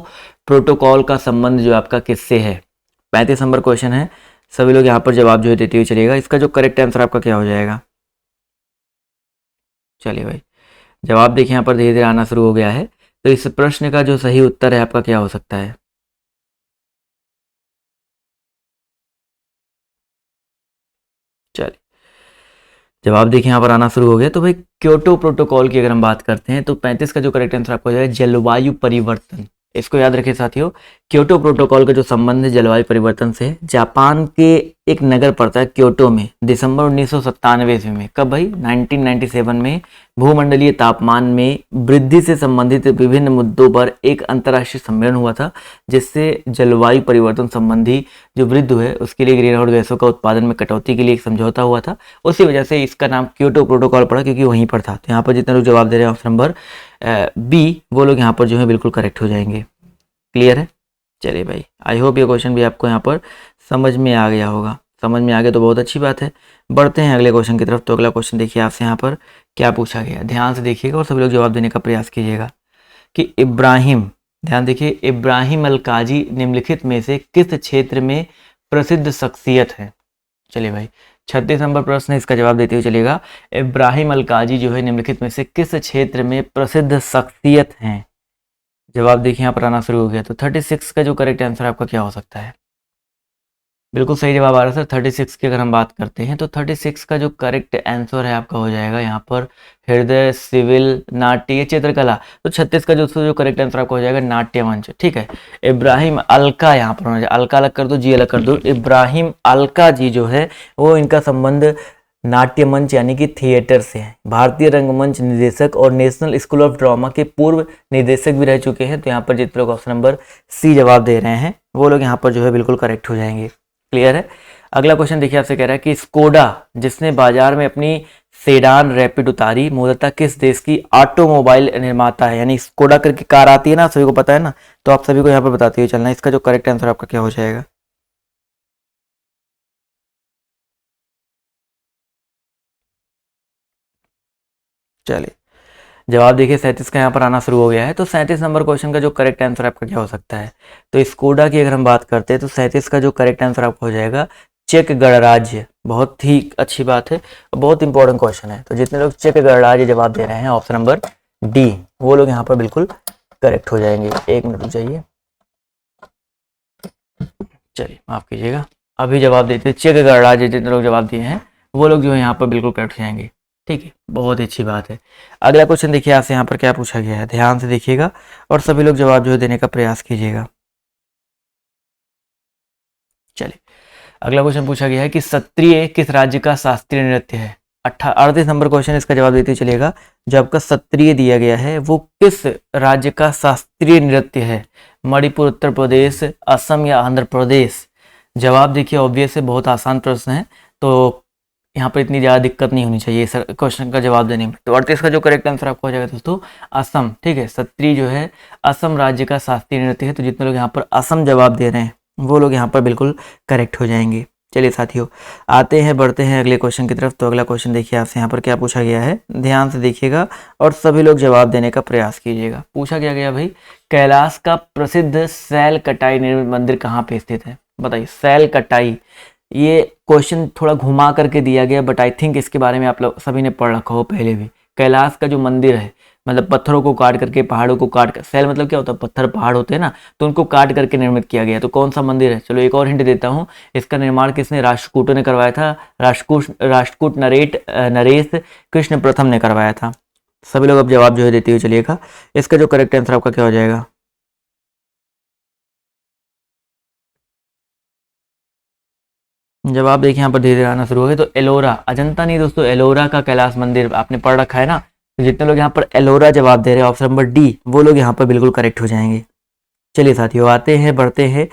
प्रोटोकॉल का संबंध जो आपका किससे है। 35 नंबर क्वेश्चन है, सभी लोग यहाँ पर जवाब जो है देते हुए चलिएगा। इसका जो करेक्ट आंसर आपका क्या हो जाएगा, चलिए भाई, जवाब देखिए यहाँ पर धीरे धीरे आना शुरू हो गया है। तो इस प्रश्न का जो सही उत्तर है आपका क्या हो सकता है, चलिए जवाब देखिए यहाँ पर आना शुरू हो गया। तो भाई क्योटो प्रोटोकॉल की अगर हम बात करते हैं तो 35 का जो करेक्ट आंसर आपको हो जाएगा जलवायु परिवर्तन। इसको याद रखिए साथियों, क्योटो प्रोटोकॉल का जो संबंध है जलवायु परिवर्तन से। जापान के एक नगर पड़ता है क्योटो में, दिसंबर 1997 ईस्वी में, कब भाई 1997 में भूमंडलीय तापमान में वृद्धि से संबंधित विभिन्न मुद्दों पर एक अंतर्राष्ट्रीय सम्मेलन हुआ था, जिससे जलवायु परिवर्तन संबंधी जो वृद्धि है उसके लिए ग्रीन हाउस गैसों का उत्पादन में कटौती के लिए एक समझौता हुआ था। उसी वजह से इसका नाम क्योटो प्रोटोकॉल पड़ा, क्योंकि वहीं पर था। तो यहाँ पर जितने लोग जवाब दे रहे हैं ऑप्शन नंबर बी, वो लोग यहाँ पर जो है बिल्कुल करेक्ट हो जाएंगे। क्लियर है, चलिए भाई, आई होप ये क्वेश्चन भी आपको यहाँ पर समझ में आ गया होगा। समझ में आ गया तो बहुत अच्छी बात है। बढ़ते हैं अगले क्वेश्चन की तरफ। तो अगला क्वेश्चन देखिए आपसे यहाँ पर क्या पूछा गया, ध्यान से देखिएगा और सभी लोग जवाब देने का प्रयास कीजिएगा कि इब्राहिम, ध्यान देखिए, इब्राहिम अलकाजी निम्नलिखित में से किस क्षेत्र में प्रसिद्ध शख्सियत है। चलिए भाई, 36 नंबर प्रश्न है, इसका जवाब देते हुए चलिएगा। इब्राहिम अलकाजी जो है निम्नलिखित में से किस क्षेत्र में प्रसिद्ध शख्सियत हैं। जवाब देखिए यहाँ पर आना शुरू हो गया। तो 36 का जो करेक्ट आंसर आपका क्या हो सकता है, बिल्कुल सही जवाब आ रहा है सर। 36 की अगर हम बात करते हैं तो 36 का जो करेक्ट आंसर है आपका हो जाएगा यहाँ पर हृदय, सिविल, नाट्य, चित्रकला। तो 36 का जो करेक्ट आंसर आपका हो जाएगा नाट्य मंच। ठीक है, इब्राहिम अलका यहाँ पर होना चाहिए, अलका अलग कर दो, जी अलग कर दो। इब्राहिम अलका जी जो है वो, इनका संबंध नाट्य मंच यानी कि थिएटर से है। भारतीय रंगमंच निदेशक और नेशनल स्कूल ऑफ ड्रामा के पूर्व निदेशक भी रह चुके हैं। तो यहाँ पर जितने लोग ऑप्शन नंबर सी जवाब दे रहे हैं वो लोग यहाँ पर जो है बिल्कुल करेक्ट हो जाएंगे। क्लियर है। अगला क्वेश्चन देखिए आपसे कह रहा है कि स्कोडा जिसने बाजार में अपनी सेडान रैपिड उतारी, मूलतः किस देश की ऑटोमोबाइल निर्माता है। यानी स्कोडा करके कार आती है ना, सभी को पता है ना, तो आप सभी को यहाँ पर बताते हुए चलना है। इसका जो करेक्ट आंसर आपका क्या हो जाएगा, चलिए जवाब देखिए 37 का यहाँ पर आना शुरू हो गया है। तो 37 नंबर क्वेश्चन का जो करेक्ट आंसर आपका क्या हो सकता है, तो स्कोडा की अगर हम बात करते हैं तो 37 का जो करेक्ट आंसर आपका हो जाएगा चेक गणराज्य। बहुत ही अच्छी बात है, बहुत इंपॉर्टेंट क्वेश्चन है। तो जितने लोग चेक गणराज्य जवाब दे रहे हैं ऑप्शन नंबर डी, वो लोग यहाँ पर बिल्कुल करेक्ट हो जाएंगे। एक मिनट रुक जाइए, चलिए माफ कीजिएगा, अभी जवाब देते हैं। चेक गणराज्य जितने लोग जवाब दिए हैं वो लोग जो है यहाँ पर बिल्कुल करेक्ट हो जाएंगे। ठीक है, बहुत ही अच्छी बात है। अगला क्वेश्चन देखिए आपसे यहाँ पर क्या पूछा गया है, ध्यान से देखिएगा और सभी लोग जवाब जो है देने का प्रयास कीजिएगा। चलिए अगला क्वेश्चन पूछा गया है कि सत्रिय किस राज्य का शास्त्रीय नृत्य है। 38 नंबर क्वेश्चन, इसका जवाब देते चलिएगा। जो आपका सत्रिय दिया गया है वो किस राज्य का शास्त्रीय नृत्य है। मणिपुर, उत्तर प्रदेश, असम या आंध्र प्रदेश। जवाब देखिए ऑब्वियस है, बहुत आसान प्रश्न है, तो यहाँ पर इतनी ज़्यादा दिक्कत नहीं होनी चाहिए सर क्वेश्चन का जवाब देने में। तो 38 का जो करेक्ट आंसर आपको हो जाएगा दोस्तों असम। ठीक है, सत्रिय जो है असम राज्य का शास्त्रीय नृत्य है। तो जितने लोग यहाँ पर असम जवाब दे रहे हैं वो लोग यहाँ पर बिल्कुल करेक्ट हो जाएंगे। चलिए साथियों, आते हैं बढ़ते हैं अगले क्वेश्चन की तरफ। तो अगला क्वेश्चन देखिए आपसे यहाँ पर क्या पूछा गया है, ध्यान से देखिएगा और सभी लोग जवाब देने का प्रयास कीजिएगा। पूछा क्या गया भाई, कैलाश का प्रसिद्ध सैल कटाई निर्मित मंदिर कहाँ पे स्थित है। बताइए, सैल कटाई, ये क्वेश्चन थोड़ा घुमा करके दिया गया, बट आई थिंक इसके बारे में आप लोग सभी ने पढ़ रखा हो पहले भी। कैलाश का जो मंदिर है, मतलब पत्थरों को काट करके, पहाड़ों को काट कर, सैल मतलब क्या होता है, पत्थर पहाड़ होते हैं ना, तो उनको काट करके निर्मित किया गया। तो कौन सा मंदिर है, चलो एक और हिंट देता हूँ। इसका निर्माण किसने, राष्ट्रकूटों ने करवाया था। राष्ट्रकूट नरेश कृष्ण प्रथम ने करवाया था। सभी लोग अब जवाब जो है देते हुए चलिएगा। इसका जो करेक्ट आंसर आपका क्या हो जाएगा। जवाब देखिए यहाँ पर धीरे धीरे आना शुरू हो गया। तो एलोरा, अजंता नहीं दोस्तों, एलोरा का कैलाश मंदिर आपने पढ़ रखा है ना। तो जितने लोग यहाँ पर एलोरा जवाब दे रहे हैं ऑप्शन नंबर डी, वो लोग यहाँ पर बिल्कुल करेक्ट हो जाएंगे। चलिए साथियों, आते हैं बढ़ते हैं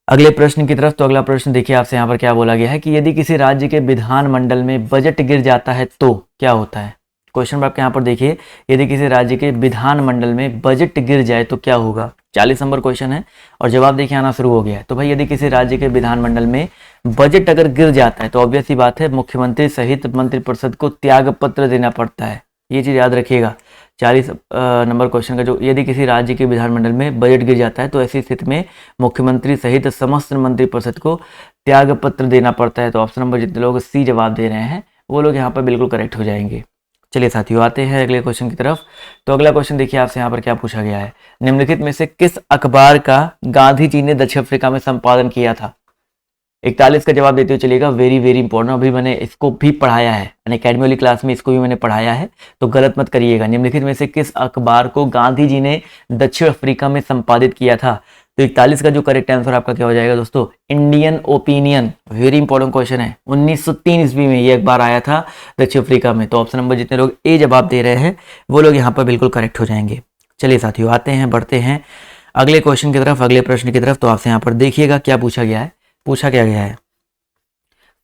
अगले प्रश्न की तरफ। तो अगला प्रश्न देखिए आपसे यहाँ पर क्या बोला गया है कि यदि किसी राज्य के विधानमंडल में बजट गिर जाता है तो क्या होता है। क्वेश्चन आपके यहाँ पर देखिए, यदि किसी राज्य के विधानमंडल में बजट गिर जाए तो क्या होगा। 40 नंबर क्वेश्चन है और जवाब देखिए आना शुरू हो गया है। तो भाई यदि किसी राज्य के विधानमंडल में बजट अगर गिर जाता है तो ऑब्वियस सी बात है, मुख्यमंत्री सहित मंत्रिपरिषद को त्याग पत्र देना पड़ता है। ये चीज़ याद रखिएगा। 40 नंबर क्वेश्चन का जो, यदि किसी राज्य के विधानमंडल में बजट गिर जाता है तो ऐसी स्थिति में मुख्यमंत्री सहित समस्त मंत्रिपरिषद को त्याग पत्र देना पड़ता है। तो ऑप्शन नंबर जितने लोग सी जवाब दे रहे हैं वो लोग यहाँ पर बिल्कुल करेक्ट हो जाएंगे। चलिए साथियों, आते हैं अगले क्वेश्चन की तरफ। तो अगला क्वेश्चन देखिए आपसे यहाँ पर क्या पूछा गया है, निम्नलिखित में से किस अखबार का गांधी जी ने दक्षिण अफ्रीका में संपादन किया था। 41 का जवाब देते हुए चलिएगा। वेरी वेरी इंपॉर्टेंट, अभी मैंने इसको भी पढ़ाया है, अकेडमी वाली क्लास में इसको भी मैंने पढ़ाया है, तो गलत मत करिएगा। निम्नलिखित में से किस अखबार को गांधी जी ने दक्षिण अफ्रीका में संपादित किया था। तो 41 का जो करेक्ट आंसर आपका क्या हो जाएगा दोस्तों, Indian opinion. Very important question है। 1903 ईस्वी में ये अखबार आया था दक्षिण अफ्रीका में। तो ऑप्शन नंबर जितने लोग ए जवाब दे रहे हैं वो लोग यहाँ पर बिल्कुल करेक्ट हो जाएंगे। चलिए साथियों, आते हैं बढ़ते हैं अगले क्वेश्चन की तरफ, अगले प्रश्न की तरफ। तो आपसे यहाँ पर देखिएगा क्या पूछा गया है। पूछा क्या गया है,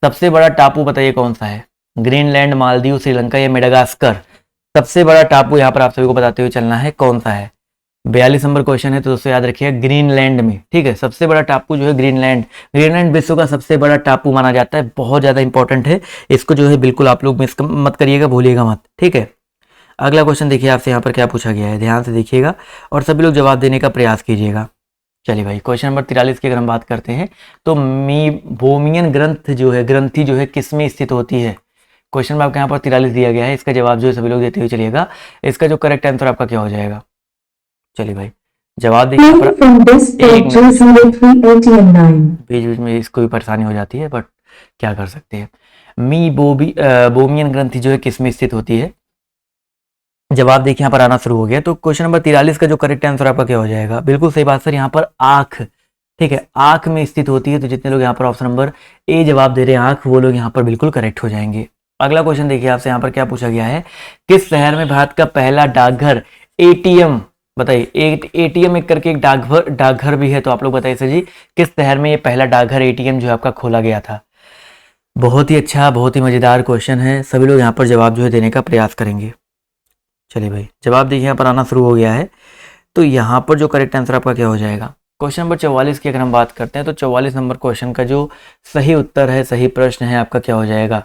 सबसे बड़ा टापू बताइए कौन सा है। ग्रीनलैंड, मालदीव, श्रीलंका या मेडागास्कर। सबसे बड़ा टापू यहाँ पर आप सभी को बताते हुए चलना है कौन सा है। 42 नंबर क्वेश्चन है, तो दोस्तों याद रखिएगा ग्रीनलैंड में। ठीक है, सबसे बड़ा टापू जो है ग्रीनलैंड। ग्रीनलैंड विश्व का सबसे बड़ा टापू माना जाता है, बहुत ज़्यादा इंपॉर्टेंट है। इसको जो है बिल्कुल आप लोग मिस मत करिएगा, भूलिएगा मत। ठीक है, अगला क्वेश्चन देखिए आपसे यहाँ पर क्या पूछा गया है, ध्यान से देखिएगा और सभी लोग जवाब देने का प्रयास कीजिएगा। चलिए भाई, क्वेश्चन नंबर 43 की अगर हम बात करते हैं तो मीबोमियन ग्रंथि जो है किस में स्थित होती है। क्वेश्चन में आपके यहाँ पर 43 दिया गया है, इसका जवाब जो है सभी लोग देते हुए चलिएगा। इसका जो करेक्ट आंसर आपका क्या हो जाएगा। चलिए भाई, जवाब देखिए। बीच बीच में इसको भी परेशानी हो जाती है, बट क्या कर सकते हैं। बोमियन ग्रंथि जो है किस में स्थित होती है। जवाब देखिए यहाँ पर आना शुरू हो गया। तो क्वेश्चन नंबर 43 का जो करेक्ट आंसर आपका क्या हो जाएगा, बिल्कुल सही बात सर, यहाँ पर आंख। ठीक है, आंख में स्थित होती है। तो जितने लोग यहाँ पर ऑप्शन नंबर ए जवाब दे रहे हैं आंख, वो लोग यहाँ पर बिल्कुल करेक्ट हो जाएंगे। अगला क्वेश्चन देखिए आपसे यहाँ पर क्या पूछा गया है, किस शहर में भारत का पहला डाकघर एटीएम, बताइए। एटीएम एक करके एक डाकघर भी है, तो आप लोग बताइए सर जी, किस शहर में ये पहला डाकघर एटीएम जो है आपका खोला गया था। बहुत ही अच्छा, बहुत ही मजेदार क्वेश्चन है, सभी लोग यहाँ पर जवाब जो है देने का प्रयास करेंगे। चलिए भाई, जवाब देखिए यहाँ पर आना शुरू हो गया है। तो यहाँ पर जो करेक्ट आंसर आपका क्या हो जाएगा। क्वेश्चन नंबर 44 की अगर हम बात करते हैं तो 44 नंबर क्वेश्चन का जो सही उत्तर है, सही प्रश्न है आपका क्या हो जाएगा।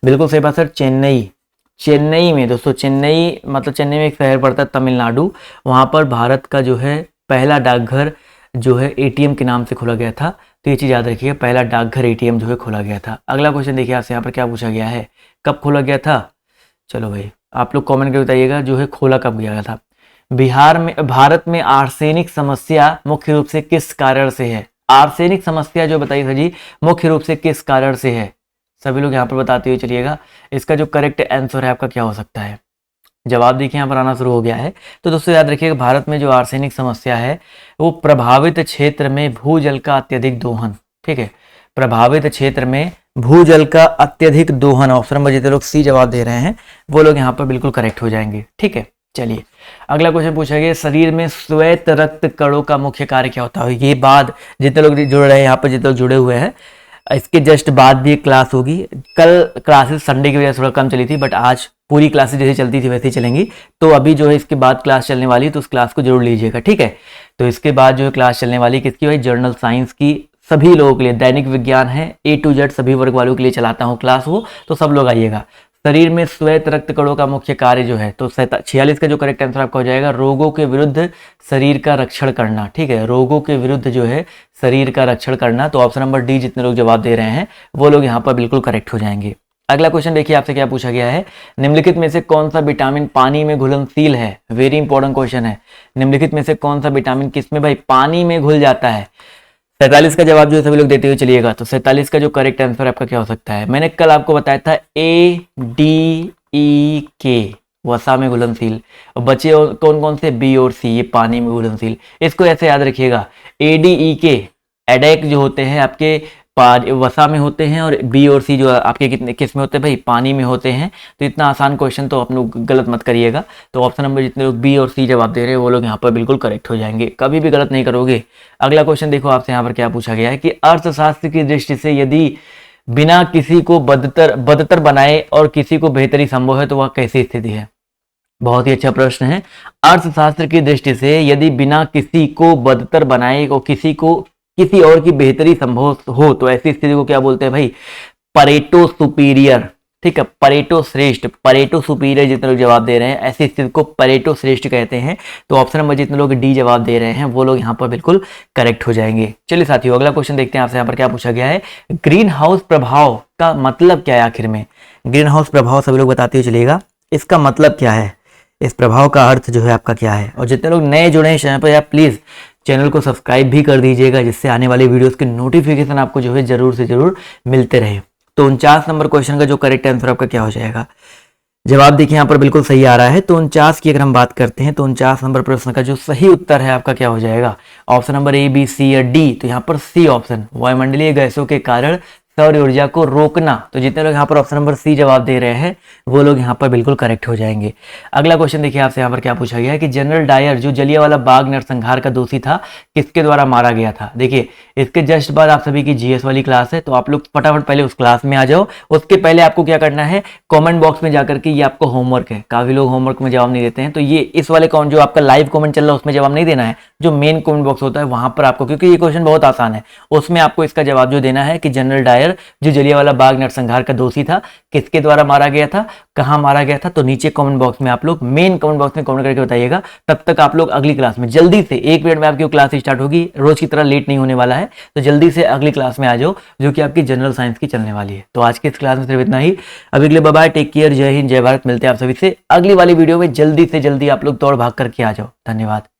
बिल्कुल सही बात सर, चेन्नई। चेन्नई में दोस्तों, चेन्नई मतलब चेन्नई में एक शहर पड़ता है तमिलनाडु, वहाँ पर भारत का जो है पहला डाकघर जो है एटीएम के नाम से खोला गया था। तो ये चीज़ याद रखिएगा, पहला डाकघर एटीएम जो है खोला गया था। अगला क्वेश्चन देखिए आपसे यहाँ पर क्या पूछा गया है, कब खोला गया था। चलो भाई, आप लोग कमेंट करके बताइएगा जो है खोला कब गया था। भारत में आर्सेनिक समस्या मुख्य रूप से किस कारण से है। आर्सेनिक समस्या जो बताइए सर जी, मुख्य रूप से किस कारण से है। सभी लोग यहाँ पर बताते हुए चलिएगा, इसका जो करेक्ट आंसर है आपका क्या हो सकता है। जवाब देखिए यहाँ पर आना शुरू हो गया है। तो दोस्तों याद रखिएगा, भारत में जो आर्सेनिक समस्या है वो प्रभावित क्षेत्र में भूजल का अत्यधिक दोहन। ठीक है, प्रभावित क्षेत्र में भूजल का अत्यधिक दोहन। ऑप्शन नंबर जितने लोग सी जवाब दे रहे हैं वो लोग यहाँ पर बिल्कुल करेक्ट हो जाएंगे। ठीक है, चलिए अगला क्वेश्चन पूछा गया, शरीर में श्वेत रक्त कणों का मुख्य कार्य क्या होता है। ये बाद जितने लोग जुड़ रहे हैं यहाँ पर, जितने लोग जुड़े हुए हैं, इसके जस्ट बाद भी एक क्लास होगी। कल क्लासेस संडे की वजह से थोड़ा कम चली थी, बट आज पूरी क्लासेस जैसे चलती थी वैसे ही चलेंगी। तो अभी जो है इसके बाद क्लास चलने वाली है, तो उस क्लास को जरूर लीजिएगा। ठीक है, तो इसके बाद जो है क्लास चलने वाली किसकी भाई, जर्नल साइंस की, सभी लोगों के लिए। दैनिक विज्ञान है, A to Z सभी वर्ग वालों के लिए चलाता हूँ क्लास वो, तो सब लोग आइएगा। शरीर में श्वेत रक्त कणों का मुख्य कार्य जो है, तो 46 का जो करेक्ट आंसर आपका हो जाएगा, रोगों के विरुद्ध शरीर का रक्षण करना। ठीक है, रोगों के विरुद्ध जो है शरीर का रक्षण करना। तो ऑप्शन नंबर डी जितने लोग जवाब दे रहे हैं वो लोग यहाँ पर बिल्कुल करेक्ट हो जाएंगे। अगला क्वेश्चन देखिए आपसे क्या पूछा गया है, निम्नलिखित में से कौन सा विटामिन पानी में घुलनशील है। वेरी इंपॉर्टेंट क्वेश्चन है, निम्नलिखित में से कौन सा विटामिन किसमें भाई पानी में घुल जाता है। 47 का जवाब जो है सभी लोग देते हुए चलिएगा। तो 47 का जो करेक्ट आंसर आपका क्या हो सकता है, मैंने कल आपको बताया था ADEK वसा में घुलनशील, और बचे कौन कौन से, बी और सी, ये पानी में घुलनशील। इसको ऐसे याद रखिएगा, ADEK एडेक जो होते हैं आपके वसा में होते हैं, और बी और सी जो आपके कितने किस में होते हैं भाई, पानी में होते हैं। तो इतना आसान क्वेश्चन तो आप लोग गलत मत करिएगा। तो ऑप्शन नंबर जितने लोग बी और सी जवाब दे रहे हैं वो लोग यहाँ पर बिल्कुल करेक्ट हो जाएंगे, कभी भी गलत नहीं करोगे। अगला क्वेश्चन देखो आपसे यहाँ पर क्या पूछा गया है कि अर्थशास्त्र की दृष्टि से यदि बिना किसी को बदतर बनाए और किसी को बेहतरी संभव है तो वह कैसी स्थिति है। बहुत ही अच्छा प्रश्न है। अर्थशास्त्र की दृष्टि से यदि बिना किसी को बदतर बनाए और किसी और की बेहतरी संभव हो तो ऐसी स्थिति को क्या बोलते हैं भाई, परेटो सुपीरियर। ठीक है, परेटो श्रेष्ठ, परेटो सुपीरियर जितने लोग जवाब दे रहे हैं ऐसी स्थिति को परेटो श्रेष्ठ कहते हैं। तो ऑप्शन नंबर जितने लोग डी जवाब दे रहे हैं वो लोग यहाँ पर बिल्कुल करेक्ट हो जाएंगे। चलिए साथियों अगला क्वेश्चन देखते हैं आपसे यहाँ पर क्या पूछा गया है, ग्रीन हाउस प्रभाव का मतलब क्या है। आखिर में ग्रीन हाउस प्रभाव सभी लोग बताते हुए चलिएगा, इसका मतलब क्या है, इस प्रभाव का अर्थ जो है आपका क्या है। और जितने लोग नए जुड़े हैं चैनल पर, या प्लीज चैनल को सब्सक्राइब भी कर दीजिएगा, जिससे आने वाली वीडियोस के नोटिफिकेशन आपको जो है जरूर से जरूर मिलते रहे। तो 49 नंबर क्वेश्चन का जो करेक्ट आंसर आपका क्या हो जाएगा, जवाब देखिए यहाँ पर बिल्कुल सही आ रहा है। तो 49 की अगर हम बात करते हैं तो 49 नंबर प्रश्न का जो सही उत्तर है आपका क्या हो जाएगा, option number A, B, C या D। तो यहाँ पर सी ऑप्शन, वायुमंडलीय गैसों के कारण सौर ऊर्जा को रोकना। तो जितने लोग यहाँ पर ऑप्शन नंबर सी जवाब दे रहे हैं वो लोग यहाँ पर बिल्कुल करेक्ट हो जाएंगे। अगला क्वेश्चन देखिए आपसे यहाँ पर क्या पूछा गया है कि जनरल डायर जो जलियांवाला बाग नरसंहार का दोषी था किसके द्वारा मारा गया था। देखिए इसके जस्ट बाद आप सभी की जीएस वाली क्लास है, तो आप लोग फटाफट पहले उस क्लास में आ जाओ। उसके पहले आपको क्या करना है, कॉमेंट बॉक्स में जाकर के ये आपको होमवर्क है, काफी लोग होमवर्क में जवाब नहीं देते हैं, तो ये इस वाले जो आपका लाइव कॉमेंट चल रहा है उसमें जवाब नहीं देना है, जो मेन कॉमेंट बॉक्स होता है वहां पर आपको, क्योंकि ये क्वेश्चन बहुत आसान है, उसमें आपको इसका जवाब जो देना है कि जनरल डायर जो जलियांवाला बाग नरसंहार का दोषी था किसके द्वारा मारा गया था, कहां मारा गया था। तो नीचे कमेंट बॉक्स में आप लोग मेन कमेंट बॉक्स में कमेंट करके बताइएगा। तब तक आप लोग अगली क्लास में जल्दी से 1 मिनट में आपकी क्लास स्टार्ट होगी, रोज की तरह लेट नहीं होने वाला है, तो जल्दी से अगली क्लास में आ जाओ जो कि आपकी जनरल साइंस की चलने वाली है। तो आज की इस क्लास में सिर्फ इतना ही, अभी के लिए बाय बाय, टेक केयर, जय हिंद, जय भारत। मिलते हैं आप सभी से अगली वाली वीडियो में, जल्दी से जल्दी आप लोग दौड़ भाग करके आ जाओ। धन्यवाद।